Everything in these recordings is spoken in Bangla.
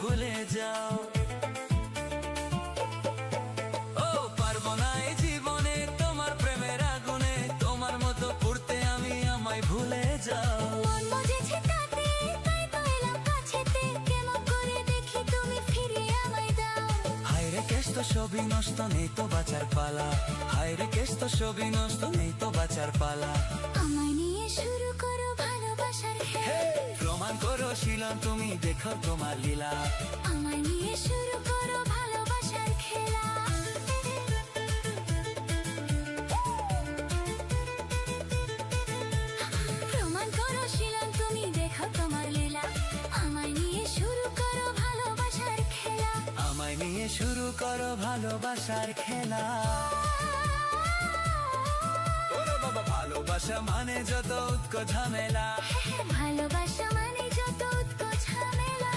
ভুলে যাও। ও পারবো না এই জীবনে তোমার প্রেমের আগুনে, তোমার মতো পুড়তে আমি আমায় ভুলে যাও। মন বুঝেছে তাতে, তাই তো এলাম কাছেতে, কেমন করে দেখি তুমি ফিরে আমায় দাও। হায় রে কেশ তো সবই নষ্ট, নেই তো বাঁচার পালা। হায় রে কেশ তো সবই নষ্ট, নেই তো বাঁচার পালা। আমায় নিয়ে শুরু করো ভালোবাসার খেলা। প্রমাণ করো শিলন তুমি, দেখো তোমার লীলা। আমায় নিয়ে শুরু করো ভালোবাসার খেলা। প্রমাণ করো শিলন তুমি, দেখো তোমার লীলা। আমায় নিয়ে শুরু করো ভালোবাসার খেলা। আমায় নিয়ে শুরু করো ভালোবাসার খেলা। ওরে বাবা, ভালোবাসা মানে যত উৎকট ঝামেলা। ভালোবাসা মানে যত উৎকট ঝামেলা।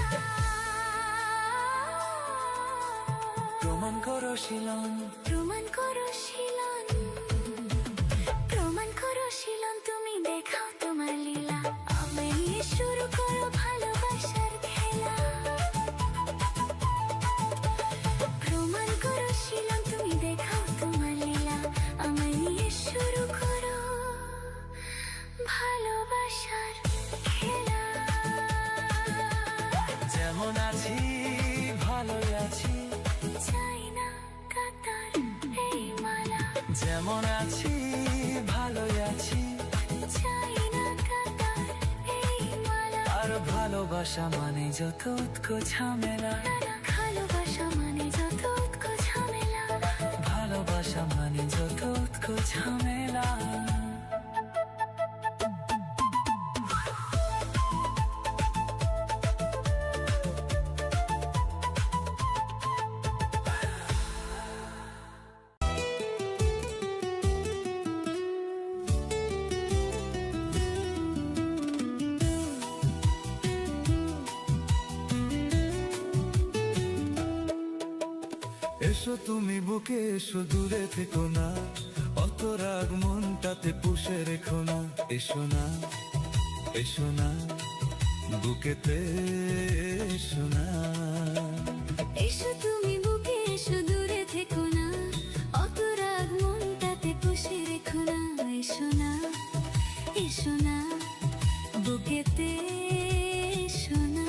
প্রমাণ করো শিলন, প্রমাণ করো শিলন, প্রমাণ করো শিলন তুমি, দেখাও তোমার লীলা। আমায় নিয়ে শুরু করো ভালোবাসার খেলা। প্রমাণ করো শিলন তুমি, দেখাও তোমার লীলা। আমায় নিয়ে শুরু করো ভালোবাসার খেলা। যেমন আছি ভালোই আছি, চাই না কাতার এই মালা। যেমন আছি ভালোই আছি। চাই না কাতার এই মালা। আর ভালোবাসা মানে যত উৎকট ঝামেলা। ভালোবাসা মানে যত উৎকট ঝামেলা। ভালোবাসা মানে যত উৎকট ঝামেলা। এসো তুমি বুকে এসো, দূরে থেকো না, অত রাগ মনটাতে পুষে রেখো না। এসো না, এসো না, বুকেতে এসো না। এসো তুমি বুকে এসো, দূরে থেকো না, অত রাগ মনটাতে পুষে রেখো না। এসো না, এসো না, বুকেতে এসো না।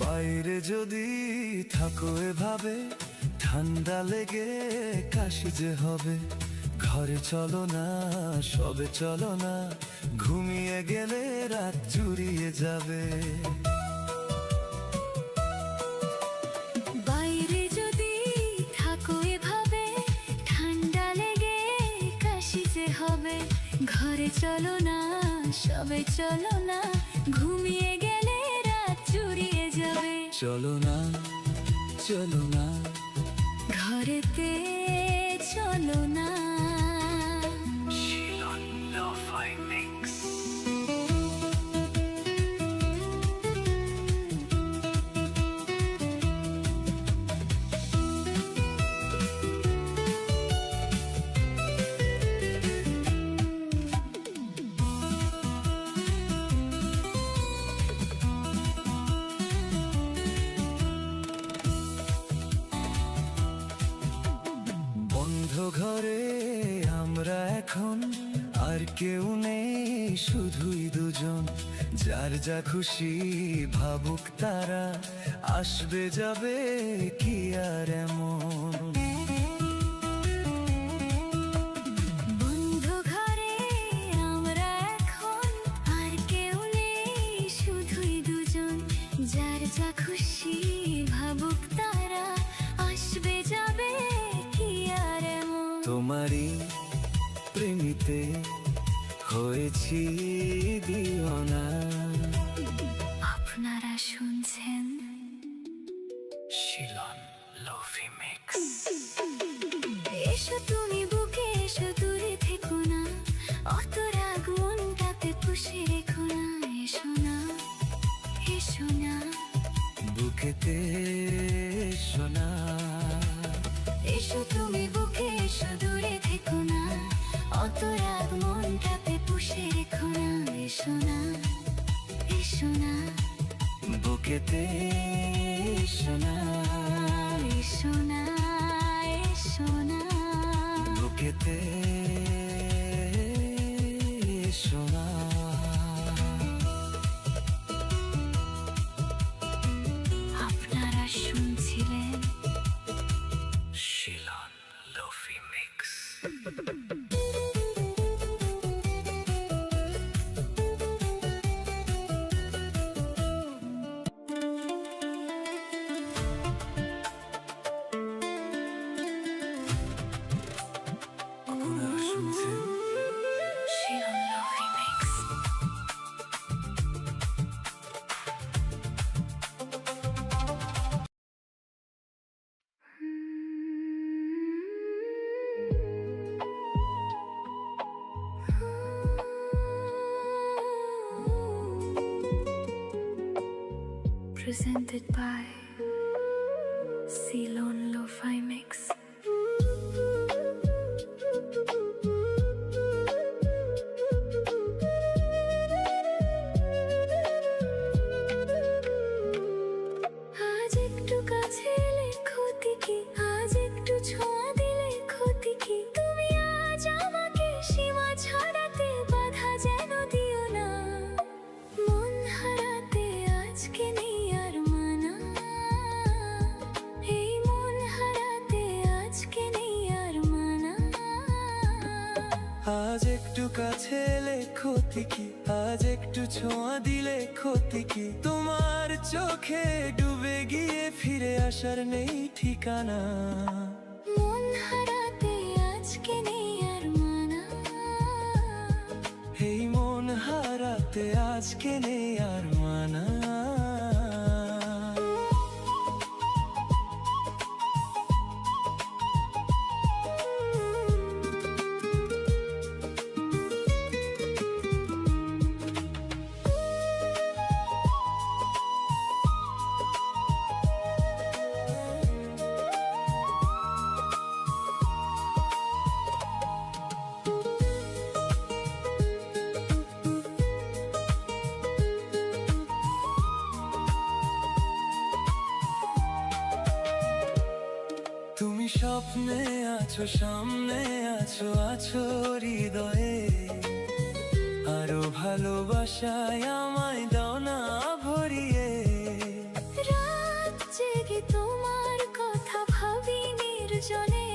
বাইরে যদি থাকো এভাবে, ঠান্ডা লেগে কাশি যে হবে। ঘরে চলো না, সবে চলো না, ঘুমিয়ে গেলে রাত জুড়িয়ে যাবে। বাইরে যদি থাকো এভাবে, ঠান্ডা লেগে কাশি যে হবে। ঘরে চলো না, সবে চলো না, ঘুমিয়ে গেলে রাত জুড়িয়ে যাবে। চলো না, চলো না, ঘরেতে চলো না। Shilon lo-fi mix. বন্ধ ঘরে আমরা এখন, আর কেউ নেই, শুধুই দুজন। যার যা খুশি ভাবুক তারা, আসবে যাবে কি আর এমন। বন্ধ ঘরে আমরা এখন, আর কেউ নেই, শুধুই দুজন। যার যা খুশি ভাবুক তারা, আসবে যাবে কি আর এমন। তোমারই প্রেমিতে হয়েছি দিওয়ানা। আপনারা শুনছেন শিলন লো-ফি মিক্স। এসো তুমি বুকে এসো, দূরে থেকো না, অত রাগ মনটা এসো না, এসো না, বুকেতে এসো না, এসো না, এসো না, বুকেতে এসো না। আপনারা শুনছিলেন শিলন লোফি মিক্স। আপনারা শুনছেন Ceylon lovely mix. Presented by Ceylon Lo-Fi Mix. আজ একটু কাছে এলে ক্ষতি কি, আজ একটু ছোঁয়া দিলে ক্ষতি কি, তুমি আজ আমাকে সীমা ছাড়াতে বাধা যেন দিও না, মন হারাতে আজকে নেই আর মানা, এই মন হারাতে আজকে নেই আর মানা। আজ একটু কাছে এলে ক্ষতি কি, আজ একটু ছোঁয়া দিলে ক্ষতি কি, তোমার চোখে ডুবে গিয়ে ফিরে আসার নেই ঠিকানা, মন হারাতে আজকে নেই আর মানা, এই মন হারাতে আজকে নেই আর মানা। তুমি স্বপ্নে আছো, সামনে আছো, আছো হৃদয়ে, আরো ভালোবাসায় আমায় দাও না ভরিয়ে। রাত জেগে তোমার কথা ভাবি নির্জনে,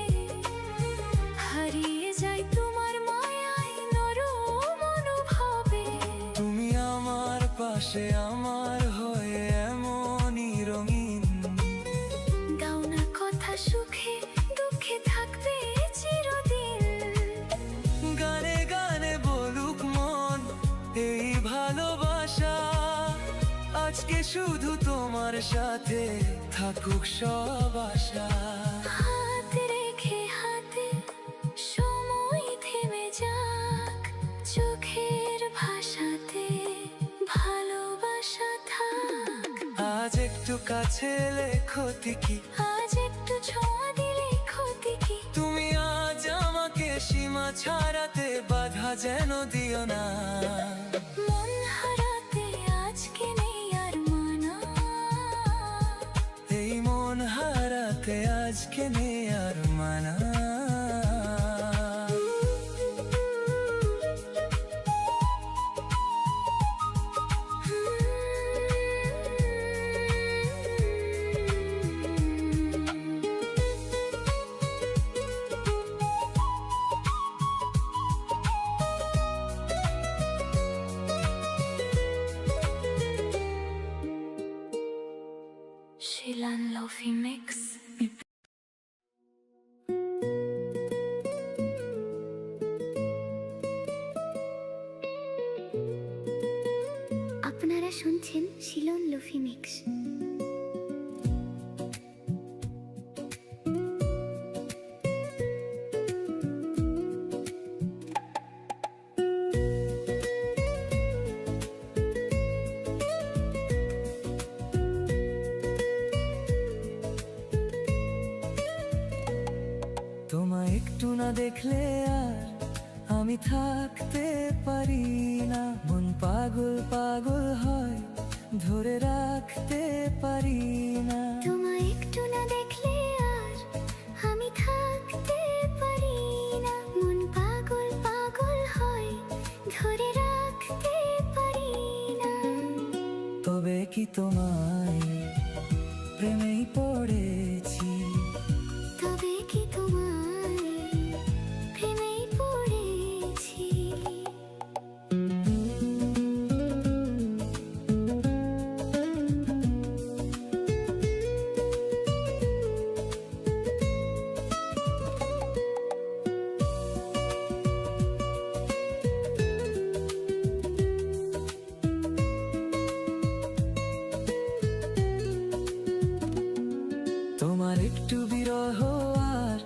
হারিয়ে যাই তোমার মায়ায় নরম অনুভবে, তুমি আমার পাশে আমার হয়ে এমনই রঙিন, দাও না কথা সুখে দুঃখে থাকবে চিরদিন, গানে গানে বলুক মন এই ভালোবাসা, আজকে শুধু তোমার সাথে থাকুক সব আশা। হাত রেখে হাতে সময় থেমে যাক, চোখের ভাষাতে ভালোবাসা থাক, আজ একটু কাছে এলে ক্ষতি কি, আজ একটু ছোঁয়া দিলে ক্ষতি কি, তুমি আজ আমাকে সীমা ছাড়াতে বাধা যেন দিও না, মন হারাতে আজকে নেই আর মানা, এই মন হারাতে আজকে নেই আর মানা। Shilon lovely mix. আপনারা শুনছেন শিলন লভলি মিক্স। তোমায় একটু না দেখলে আর আমি থাকতে পারি না, মন পাগল হয় ধরে রাখতে পারি না। তোমায় একটু না দেখলে আর আমি থাকতে পারি না। মন পাগল পাগল হয় ধরে রাখতে পারি না। তবে কি তোমায় প্রেমেই পড়েছি? তবে কি তোমায় প্রেমেই পড়েছি? তোমার একটু বিরহ আর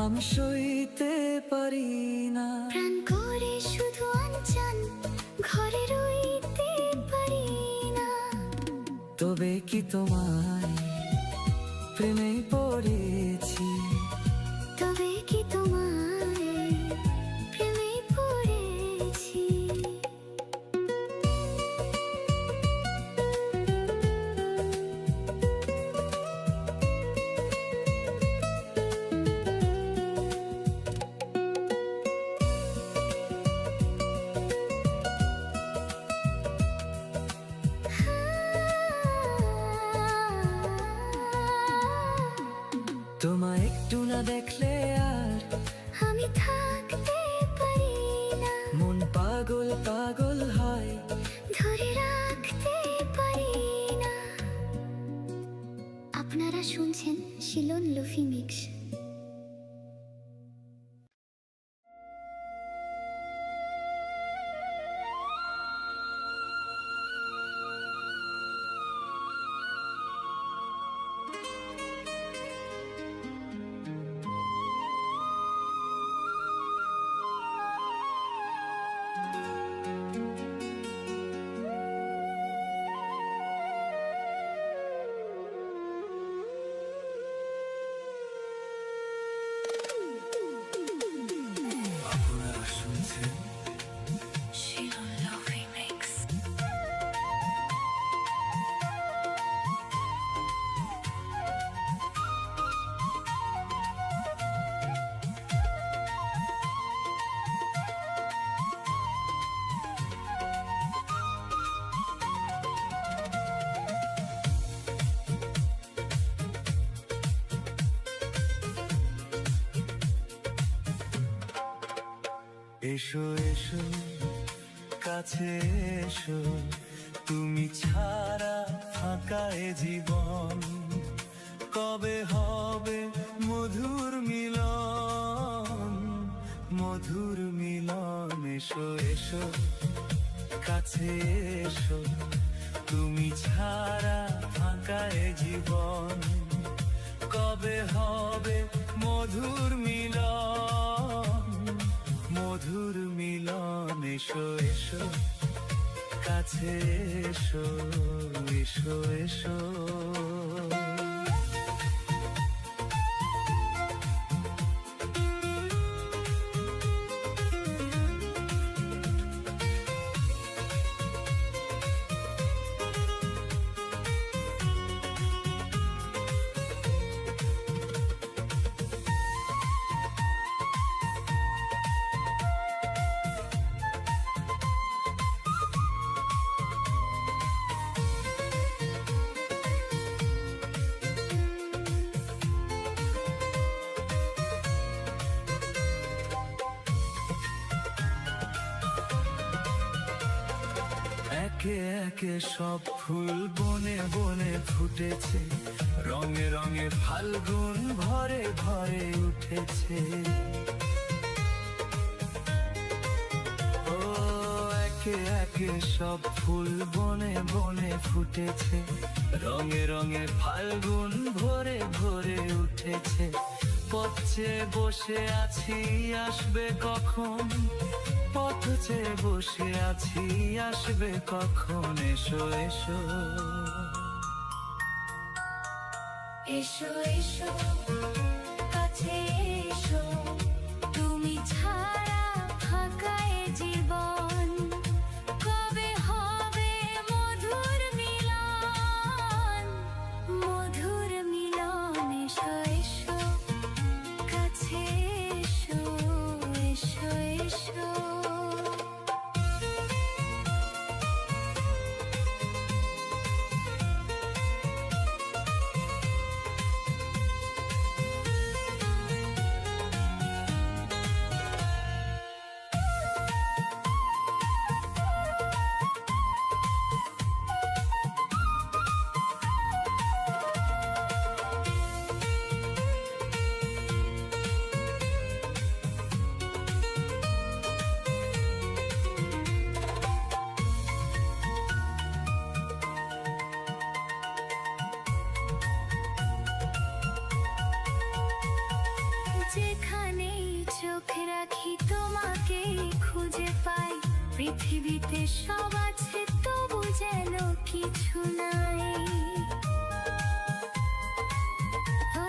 আমি সইতে পারি না। প্রাণ করে শুধু আনচান ঘরে রইতে পারি না। তবে কি তোমায় প্রেমেই পড়েছি? তবে কি তোমায় প্রেমেই পড়েছি? তোমায় একটু না দেখলে আর আমি থাকতে পারি না। মন পাগল পাগল হয় ধরে রাখতে পারি না। আপনারা শুনছেন শিলন লুফি মিক্স। আপনারা শুনছেন শিলন লুফি মিক্স। এসো এসো কাছে এসো, তুমি ছাড়া ফাঁকা এ জীবন। কবে হবে মধুর মিলন, মধুর মিলন। এসো এসো কাছে এসো, তুমি ছাড়া ফাঁকা এ জীবন। কবে হবে মধুর মিলন, মধুর মিলন। এসো এসো কাছে এসো, এসো এসো। একে একে সব ফুল বনে বনে ফুটেছে, রঙে রঙে ফাল্গুন ভরে ভরে উঠেছে। ও একে একে সব ফুল বনে বনে ফুটেছে, রঙে রঙে ফাল্গুন ভরে ভরে উঠেছে। পথে বসে আছি আসবে কখন, পথ চেয়ে বসে আছি আসবে কখন। এসো এসো এসো এসো কাছে এসো, তুমি ছাড়া ফাঁকা এ জীবন। কবে হবে পৃথিবীতে সব আছে তবু যেন কিছু নাই। ও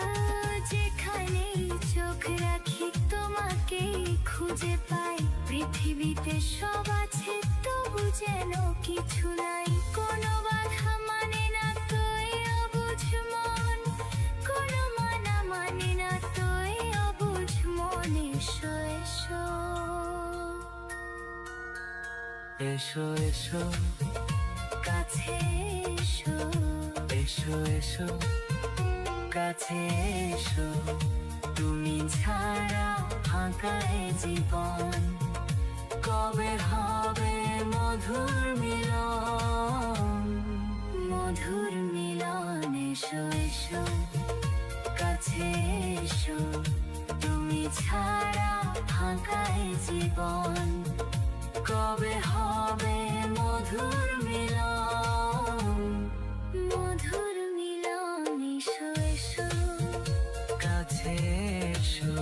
যেখানে চোখ রাখি তোমাকে খুঁজে পাই, পৃথিবীতে সব আছে তবু যেন কিছু নাই। কোনো বাধা মানে না তোই অবুঝ মন, কোনো মানা মানে না তোই অবুঝ মন। এসো এসো এসো এসো কাছে এসো, এসো এসো কাছে এসো, তুমি ছাড়া ফাঁকা এ জীবন। কবে হবে মধুর মিলন, মধুর মিলন। এসো এসো কাছে এসো, তুমি ছাড়া ফাঁকা এ জীবন। কবে হবে মধুর মিলন, মধুর মিলন। এসো এসো কাছে এসো,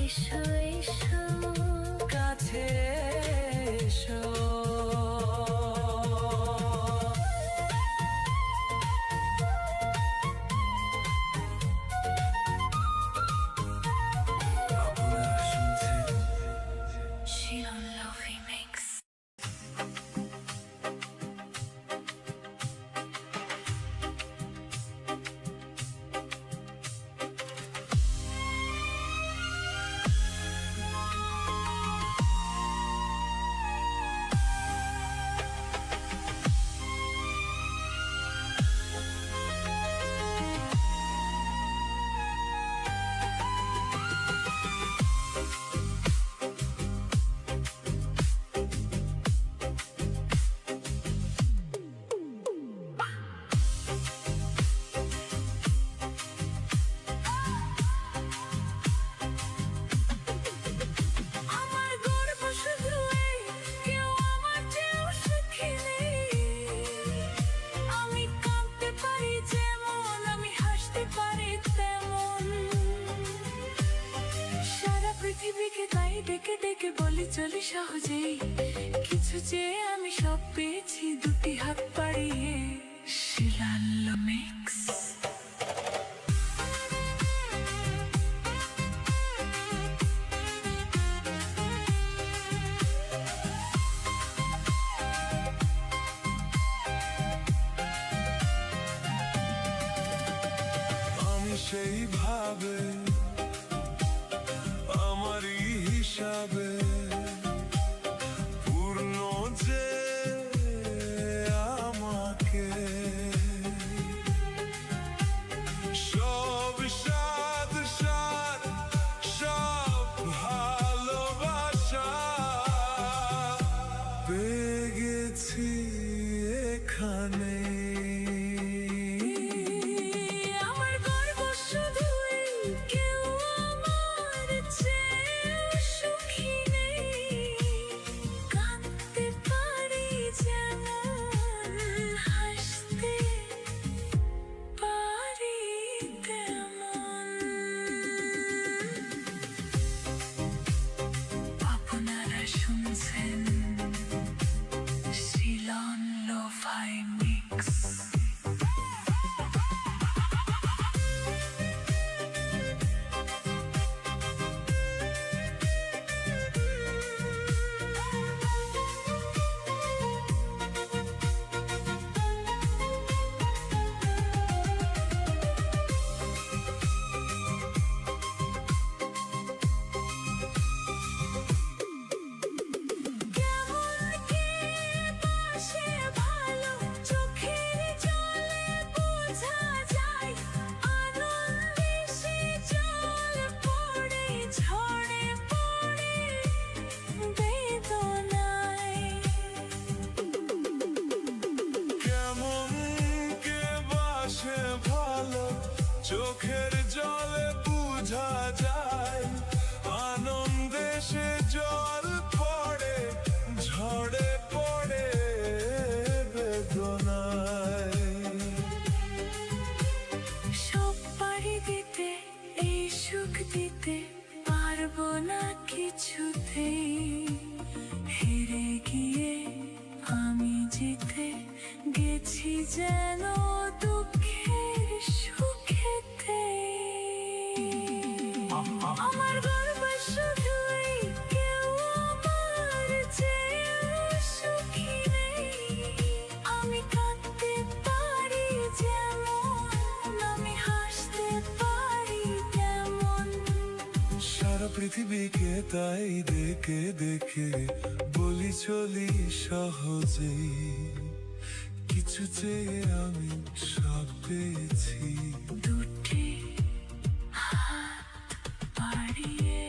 এসো এসো কাছে এসো। আপনারা শুনছেন শিলন লভি মিক্স। আমার গর্ব শুধু এই, কেউ আমার চেয়েও সুখী নেই। আমি কাঁদতে পারি যেমন, আমি হাসতে পারি তেমন। সারা পৃথিবীকে তাই ডেকে ডেকে বলি চলি সহজেই, কিছু চেয়ে আমি সব পেয়েছি দুটি হাত বাড়িয়ে। শিলাল্য মিক্স। আমি সেইভাবে আমারই হিসাবে পূর্ণ যে আমাকে সব সাদ সাদ সব ভালোবাসা পেয়ে গেছি এখানে। আমার গর্ব শুধু এই, কেউ আমার চেয়েও সুখী নেই। কাঁদতে পারি যেমন, হাসতে পারি তেমন। আপনারা শুনছেন শিলন লোফাই মিক্স। কেমন কে বাসে ভালো, চোখের জিতে গেছি যেন দুঃখের সুখেতে। আমার গর্ব শুধুই কেউ আমার চেয়েও সুখী নেই। আমি কাঁদতে পারি যেমন, আমি হাসতে পারি তেমন। সারা পৃথিবীকে তাই দেখে দেখে বলি চলি সহজেই, কিছু চেয়ে আমি সব পেয়েছি। দুটি হাত বাড়িয়ে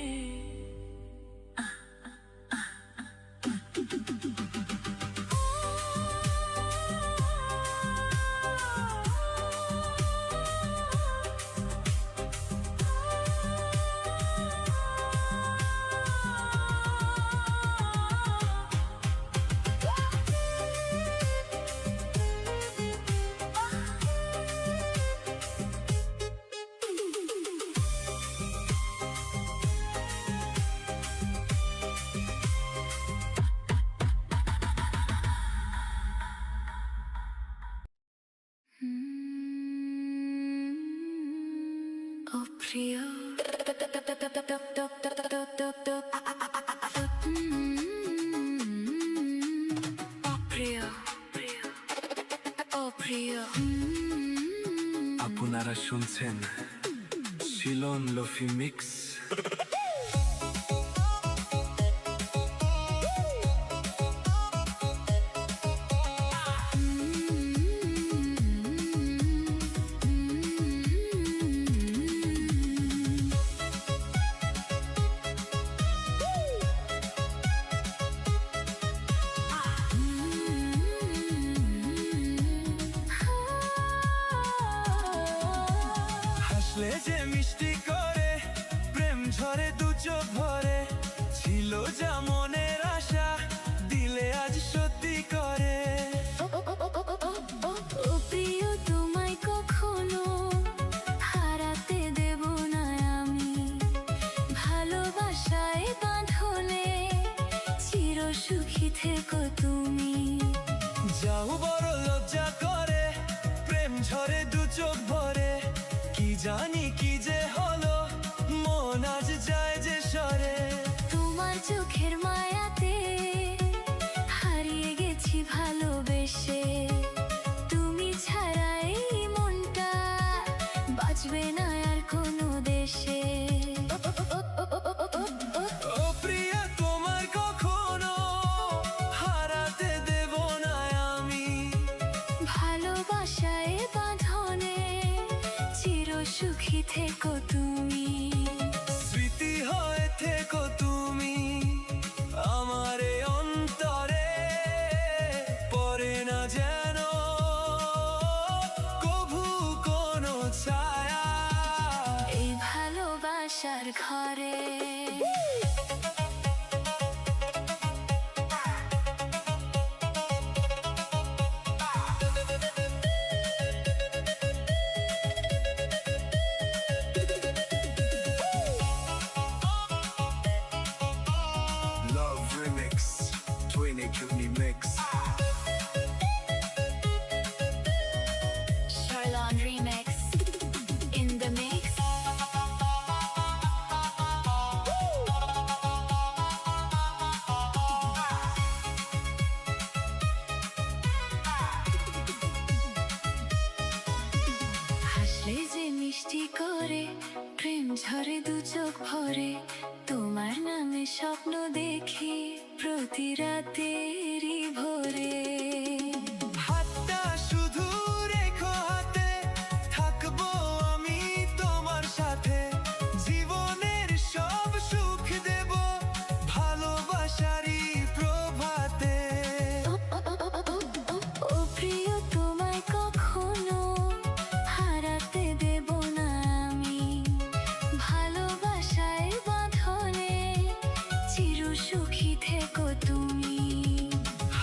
ও প্রিয়, প্রিয়, ও প্রিয়। আপনারা শুনছেন শিলন লফি মিক্স। হাসলে যে মিষ্টি করে প্রেম ঝরে দু চোখ ভরে, ছিল যা মনের আশা দিলে আজ সত্যি করে। ও প্রিয়, তোমায় কখনো হারাতে দেব না আমি। ভালোবাসায় বাঁধলে চির সুখী থেকো তুমি। যাও বড় লজ্জা করে প্রেম ঝরে দু চোখ ভরে, কি জানি কি যে হলো মন আজ যায় যে সরে। তোমার চোখের মায়াতে হারিয়ে গেছি ভালোবেসে। তুমি ছাড়া এই মনটা বাঁচবে না আর কোনো দেশে। ও প্রিয়া, তোমার কখনো হারাতে দেব না আমি। ভালোবাসায় বাঁধনে চির সুখী থেকো তুমি। স্মৃতি হয়ে থেকো তুমি আমার এই অন্তরে, পড়ে না যেন কভু কোনো ছায়া এই ভালোবাসার ঘরে। Love Remix, Twinny Kidney Mix. Charlon Remix in the mix. হাসলে যে মিষ্টি করে প্রেম ঝরে দু চোখ ভরে, তোমার নামে স্বপ্ন দেখি প্রতি রাতেরই ভোরে। হাতটা শুধু রেখো হাতে, থাকবো আমি তোমার সাথে। জীবনের সব সুখ দেব ভালোবাসারই প্রভাতে। ও প্রিয়, তোমায় কখনো হারাতে দেব না আমি। ভালোবাসায় বাঁধনে চির সুখী থেকো তুমি।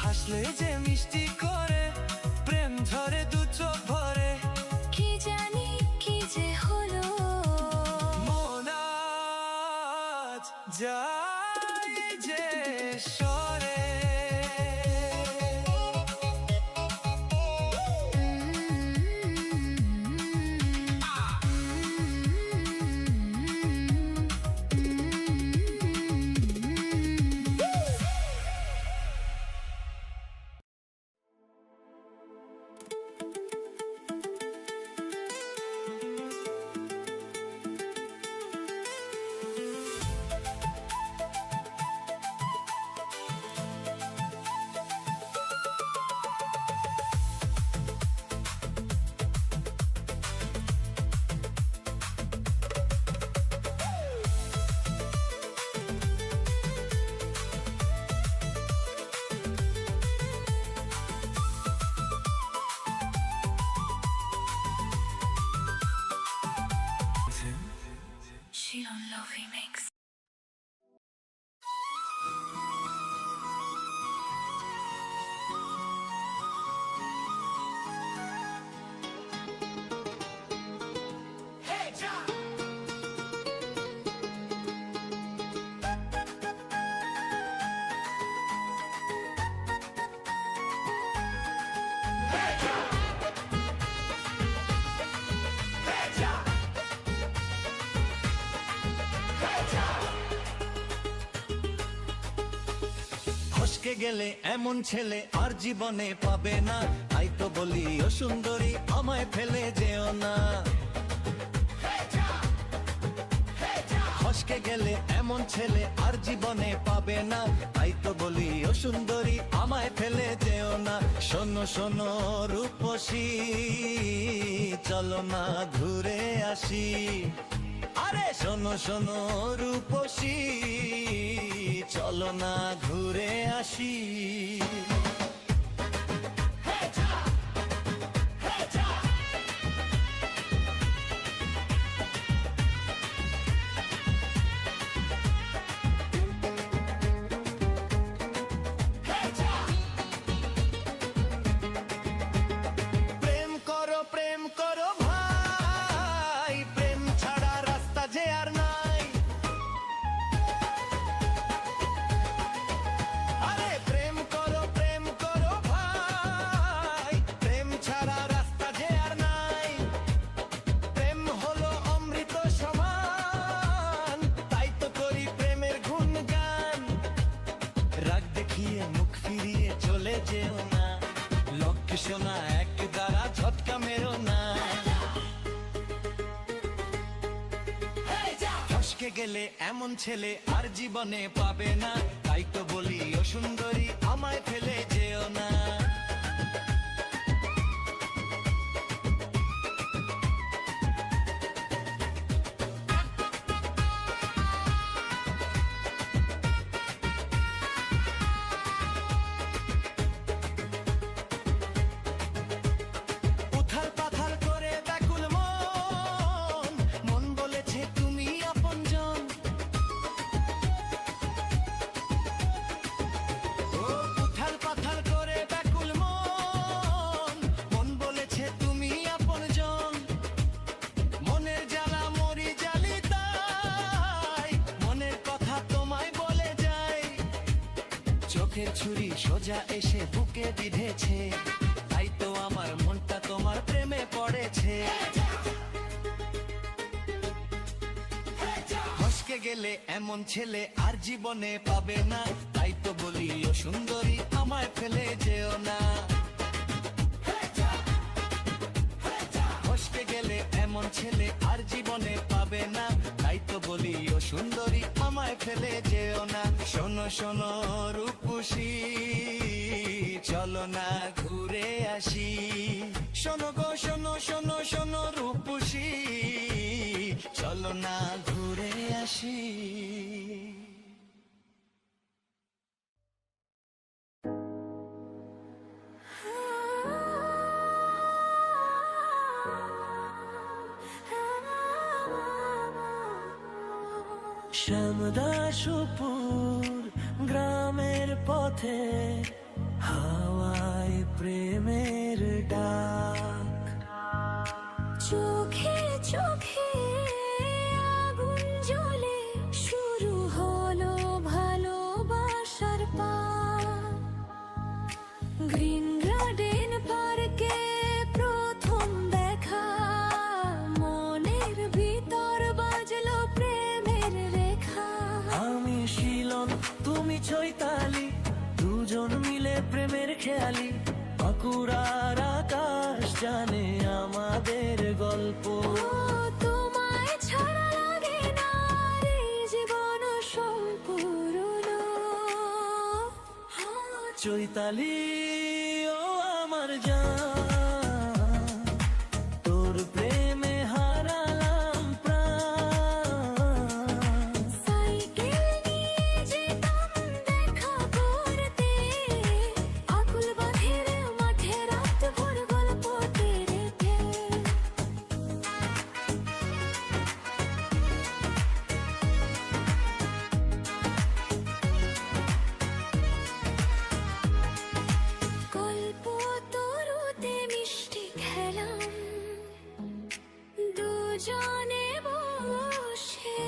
হাসলে যে মিষ্টি করে প্রেম ঝরে দু চোখ ভরে, কি জানি কি যে হলো মন আজ যায় যে সরে। ফসকে গেলে এমন ছেলে আর জীবনে পাবে না, তাই তো বলি ও সুন্দরী আমায় ফেলে যেও না। ফসকে গেলে এমন ছেলে আর জীবনে পাবে না, তাই তো বলি ও সুন্দরী আমায় ফেলে যেও না। শোনো শোনো রূপসী চলো না ঘুরে আসি, আরে শোনো শোনো রূপসী চলো না ঘুরে আসি। প্রেম করো ভাই, প্রেম ছাড়া রাস্তা যে আর নাই। আরে প্রেম করো ভাই, প্রেম ছাড়া রাস্তা যে আর নাই। প্রেম হলো অমৃত সমান, তাই তো করি প্রেমের গুণগান। রাগ দেখিয়ে মুখ ফিরিয়ে চলে যেও না, লক্ষ্য শোনা এক দ্বারা ঝটকা মেরো না। ফসকে গেলে এমন ছেলে আর জীবনে পাবে না, তাই তো বলি ও সুন্দরী আমায় ফেলে যেও না। উথাল পাথাল করে ব্যাকুল মন, মন বলেছে তুমি আপনজন। ও উথাল পাথাল করে ব্যাকুল মন, মন বলেছে তুমি আপনজন। মনের জ্বালা মরি জালি তাই, মনের কথা তোমায় বলে যাই। চোখের ছুরি সোজা এসে বুকে বিঁধেছে, তাই তো আমার মনটা তোমার প্রেমে পড়েছে। ফসকে গেলে এমন ছেলে আর জীবনে পাবে না, তাই তো বলি ও সুন্দরী আমায় ফেলে যেও না। ফসকে গেলে এমন ছেলে আর জীবনে পাবে না, তাই তো বলি ও সুন্দরী আমায় ফেলে যেও না। শোনো শোনো রূপসী চলো না ঘুরে আসি। শোনো গো শোনো শোনো শোনো রূপসী চলো না ঘুরে আসি। শ্যামদাসপুর গ্রামের পথে হাওয়ায় প্রেমের ডাক। চোখে চোখে আগুন জ্বলে শুরু হলো ভালোবাসার পাক। গ্রিন গার্ডেন পার্কে প্রথম দেখা, মনের ভিতর বাজলো প্রেমের রেখা। আমি শিলন তুমি চৈতালি, দুজন মিলে প্রেমের খেয়ালি। বাঁকুড়ার আকাশ জানে আমাদের গল্প। ও তোমায় ছাড়া লাগে না রে জীবন সম্পূর্ণ। চৈতালি ও আমার জান, তোর প্রেমে হারালাম প্রাণ। সাইকেল নিয়ে যেতাম দেখা করতে, আকুল বাঁধের মাঠে রাত ভোর গল্প তেড়েতে। গল্প তরুতে মিষ্টি খেলাম দুজনে বসে।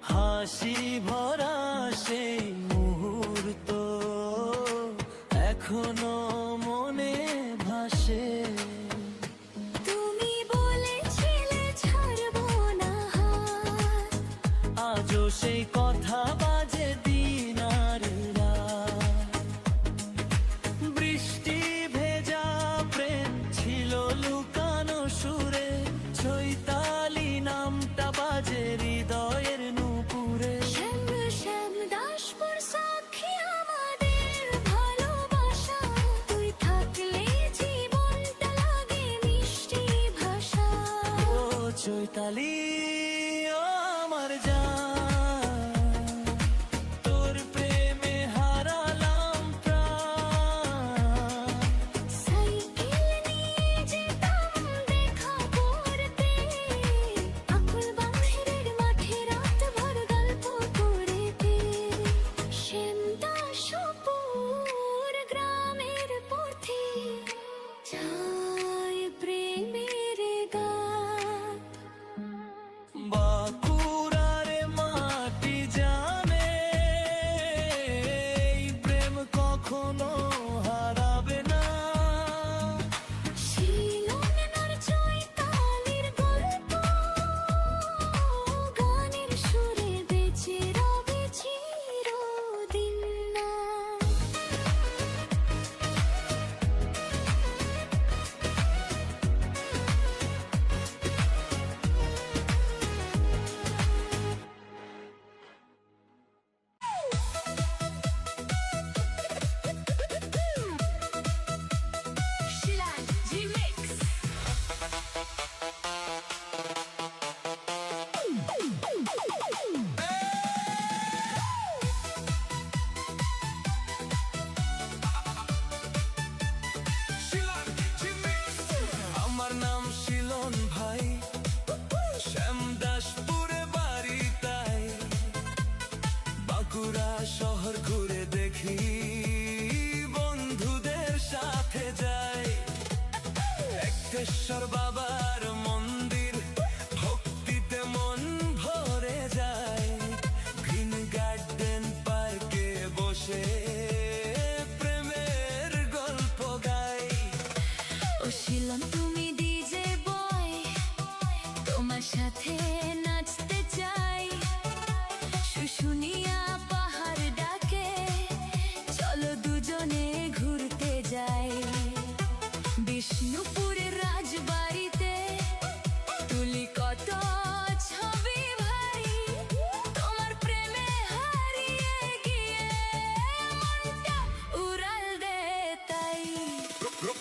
হাসি ভরা সেই মুহূর্ত এখনো মনে ভাসে। তুমি বলেছিলে ছাড়বো না হাত, আজও সেই কথা বাজে দিন আর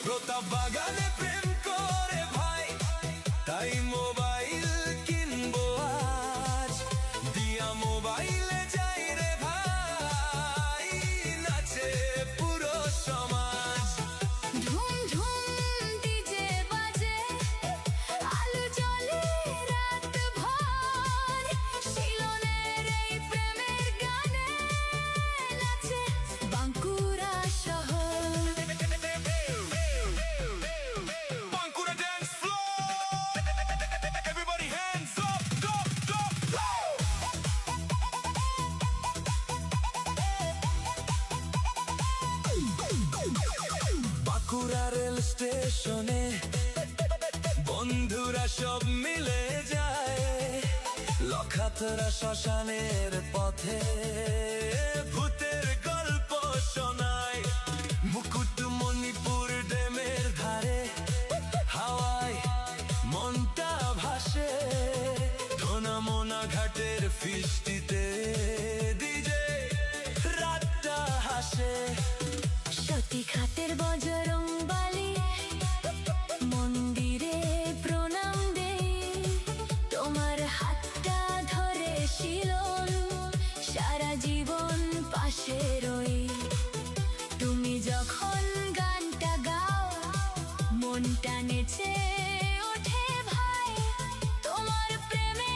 প্রতাপ বাগানে প্রেম করে ভাই, তাই মোবাইল কিনবো আজ। দিয়া মোবাইলে যাই রে ভাই, নাচে পুরো সমাজ। ধুম ধুম ডিজে বাজে, আলো জ্বলে রাত ভর, শিলনের এই প্রেমের গানে নাচে বাঁকুড়া শহর। Bankura dance floor, everybody hands up, go, go, go! Bankura rail স্টেশনে বন্ধুরা সব মিলে যায়, লখাতরা শ্মশানের পথে ভূতের গল্প শোনায়। মুকুটমণিপুর ড্যামের ধারে হাওয়ায় মনটা ভাসে, ধনামোনা ঘাটের ফিস্টিতে ডিজে রাতটা হাসে। সতী খাতের বজরং বালি মন্দিরে প্রণাম দেই, তোমার হাতটা ধরে শিলন সারা জীবন পাশে রই। তুমি যখন গানটা গাও মনটা নেচে ওঠে ভাই, তোমার প্রেমে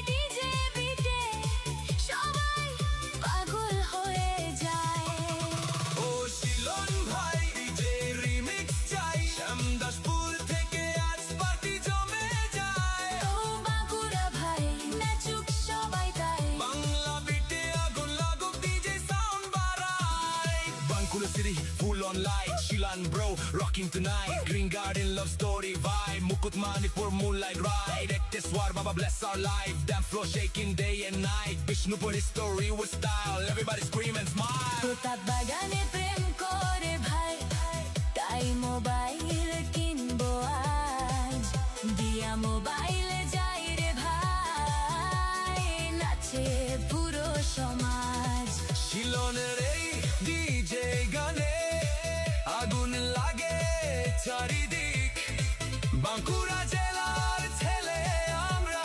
ডিজে বিটে সবাই পাগল হয়ে যায়। ও শিলন ভাই, ডিজে রিমিক্স চাই, শ্যামদাসপুর থেকে আজ পার্টি জমে যায়। ও বাঁকুড়া ভাই, নাচুক সবাই তাই। বাংলা বিটে আগুন লাগুক, ডিজে সাউন্ড বাড়ায়। Bankura city full on light, Shilan bro rocking tonight. Green garden love story vibe, Mukutmanipur moonlight ride. Ekteswar Baba bless our life, dance floor shaking day and night. Bishnupur history with style, everybody scream and smile. প্রতাপ বাগানে প্রেম করে ভাই, তাই মোবাইল কিনবো আজ। দিয়া মোবাইলে যাই রে ভাই, নাচে পুরো সমাজ। শিলনের এই ডিজে গানে আগুন লাগে চারিদিক, বাঁকুড়া জেলার ছেলে আমরা।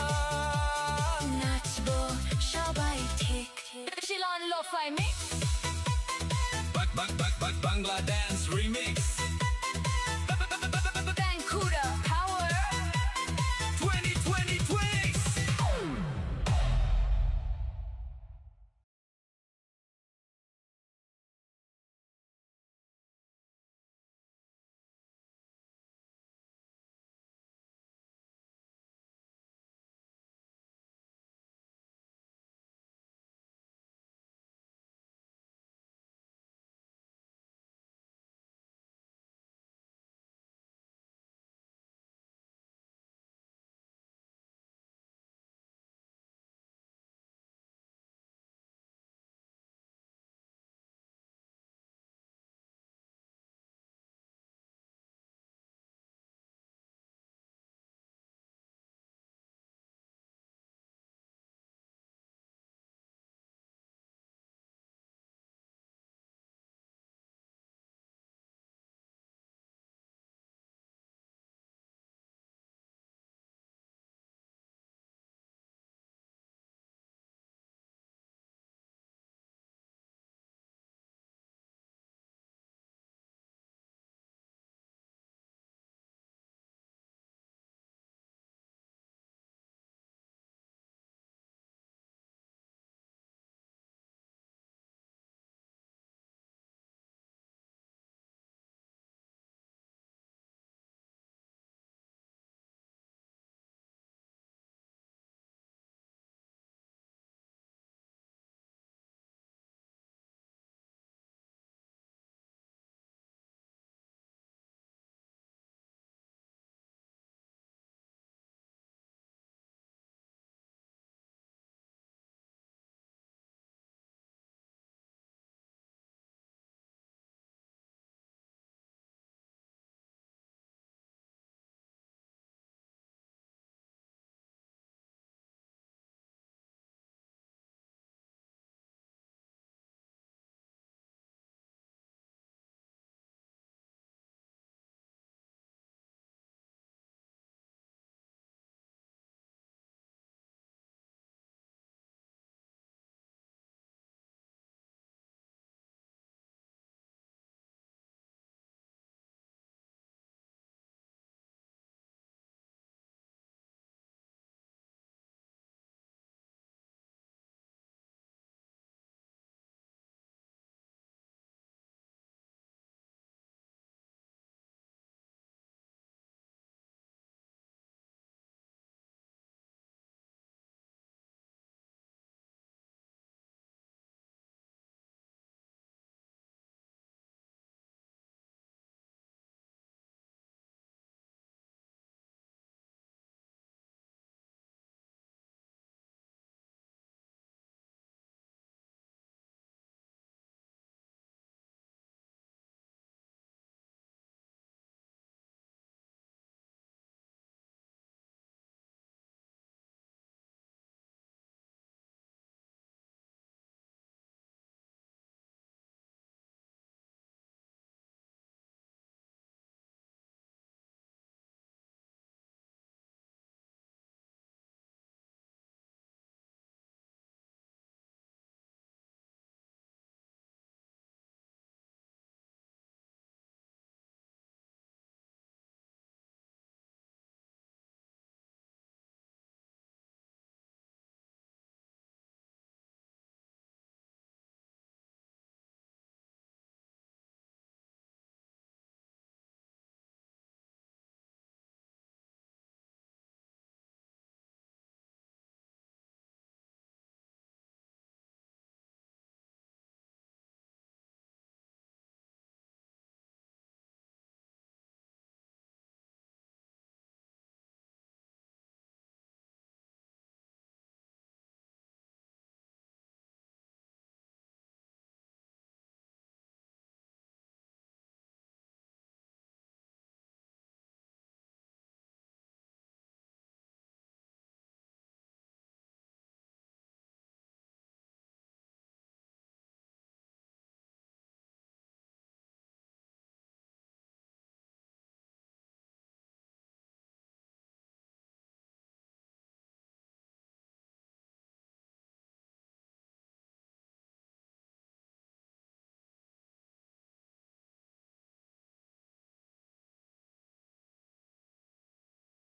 নাচবো সবাই ঠিক, শিলন লোফাই মিক্স। Bangladesh